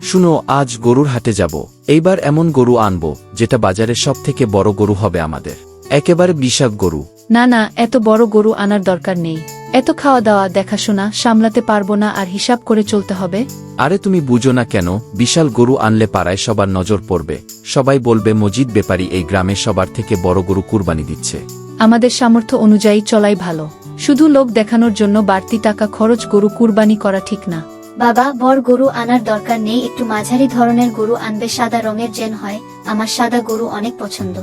শুনো, আজ গরুর হাটে যাব। এইবার এমন গরু আনব যেটা বাজারে সব থেকে বড় গরু হবে আমাদের, একেবারে বিশাল গরু। না না, এত বড় গরু আনার দরকার নেই। এত খাওয়া দাওয়া দেখাশোনা সামলাতে পারবো না, আর হিসাব করে চলতে হবে। আরে তুমি বুঝো না কেন? বিশাল গরু আনলে পাড়ায় সবার নজর পড়বে, সবাই বলবে মজিদ ব্যাপারী এই গ্রামে সবার থেকে বড় গরু কুরবানি দিচ্ছে। আমাদের সামর্থ্য অনুযায়ী চলাই ভালো, শুধু লোক দেখানোর জন্য বাড়তি টাকা খরচ গরু কুরবানি করা ঠিক না। বাবা, বড় গরু আনার দরকার নেই, একটু মাঝারি ধরনের গরু আনবে, সাদা রঙের যেন হয়। আমার সাদা গরু অনেক পছন্দ।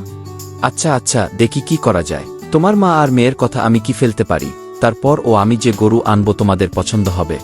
আচ্ছা আচ্ছা, দেখি কি করা যায়। তোমার মা আর মেয়ের কথা আমি কি ফেলতে পারি? তারপর ও আমি যে গরু আনবো তোমাদের পছন্দ হবে।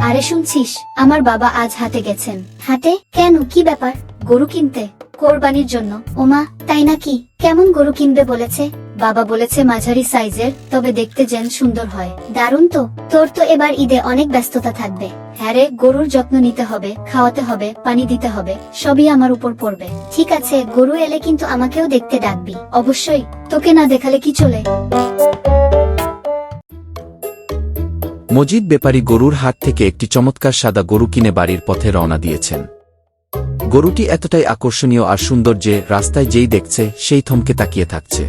আরে শুনছিস, আমার বাবা আজ হাটে গেছেন। হাটে কেন, কি ব্যাপার? গরু কিনতে? কোরবানির জন্য? ওমা, তাই নাকি? কেমন গরু কিনবে বলেছে? বাবা বলেছে মাঝারি সাইজের, তবে দেখতে যেন সুন্দর হয়। দারুণ তো। তোর তো এবার ঈদে অনেক ব্যস্ততা থাকবে। হ্যাঁ রে, গরুর যত্ন নিতে হবে, খাওয়াতে হবে, পানি দিতে হবে, সবই আমার উপর পড়বে। ঠিক আছে, গরু এলে কিন্তু আমাকেও দেখতে ডাকবি অবশ্যই, তোকে না দেখালে কি চলে। মজিদ ব্যাপারী গরুর হাট থেকে একটি চমৎকার সাদা গরু কিনে বাড়ির পথে রওনা দিয়েছেন। গরুটি এতটাই আকর্ষণীয় আর সুন্দর যে রাস্তায় যেই দেখছে সেই থমকে তাকিয়ে থাকছে।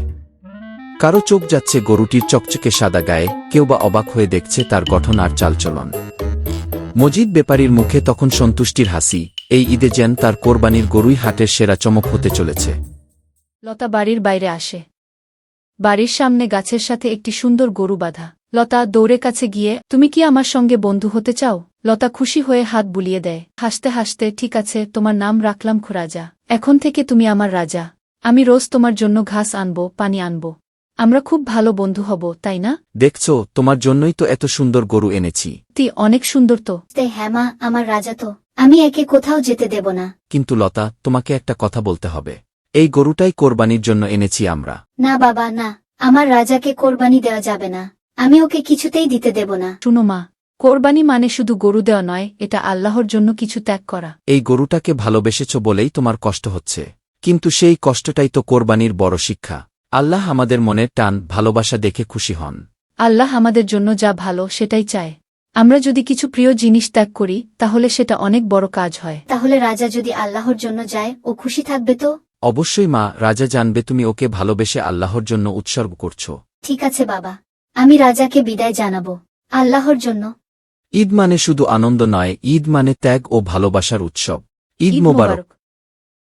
কারো চোখ যাচ্ছে গরুটির চকচকে সাদা গায়ে, কেউ বা অবাক হয়ে দেখছে তার গঠন আর চালচলন। মজিদ ব্যাপারীর মুখে তখন সন্তুষ্টির হাসি, এই ঈদে যেন তার কোরবানির গরুই হাটের সেরা চমক হতে চলেছে। লতা বাড়ির বাইরে আসে। বাড়ির সামনে গাছের সাথে একটি সুন্দর গরু বাঁধা। লতা দৌড়ে কাছে গিয়ে, তুমি কি আমার সঙ্গে বন্ধু হতে চাও? লতা খুশি হয়ে হাত বুলিয়ে দেয়, হাসতে হাসতে, ঠিক আছে, তোমার নাম রাখলাম রাজা। এখন থেকে তুমি আমার রাজা। আমি রোজ তোমার জন্য ঘাস আনবো, পানি আনবো। আমরা খুব ভালো বন্ধু হব, তাই না? দেখছো, তোমার জন্যই তো এত সুন্দর গরু এনেছি। তুই অনেক সুন্দর তো। হ্যাঁ মা, আমার রাজা তো। আমি একে কোথাও যেতে দেব না। কিন্তু লতা, তোমাকে একটা কথা বলতে হবে। এই গরুটাই কোরবানির জন্য এনেছি আমরা। না বাবা, না, আমার রাজাকে কোরবানি দেওয়া যাবে না। আমি ওকে কিছুতেই দিতে দেব না। শুনো মা, কোরবানি মানে শুধু গরু দেওয়া নয়, এটা আল্লাহর জন্য কিছু ত্যাগ করা। এই গরুটাকে ভালোবেসেছ বলেই তোমার কষ্ট হচ্ছে, কিন্তু সেই কষ্টটাই তো কোরবানির বড় শিক্ষা। আল্লাহ আমাদের মনের টান ভালোবাসা দেখে খুশি হন। আল্লাহ আমাদের জন্য যা ভালো সেটাই চায়। আমরা যদি কিছু প্রিয় জিনিস ত্যাগ করি তাহলে সেটা অনেক বড় কাজ হয়। তাহলে রাজা যদি আল্লাহর জন্য যায়, ও খুশি থাকবে তো? অবশ্যই মা, রাজা জানবে তুমি ওকে ভালোবেসে আল্লাহর জন্য উৎসর্গ করছো। ঠিক আছে বাবা, আমি রাজাকে বিদায় জানাবো আল্লাহর জন্য। ঈদ মানে শুধু আনন্দ নয়, ঈদ মানে ত্যাগ ও ভালোবাসার উৎসব। ঈদ মোবারক।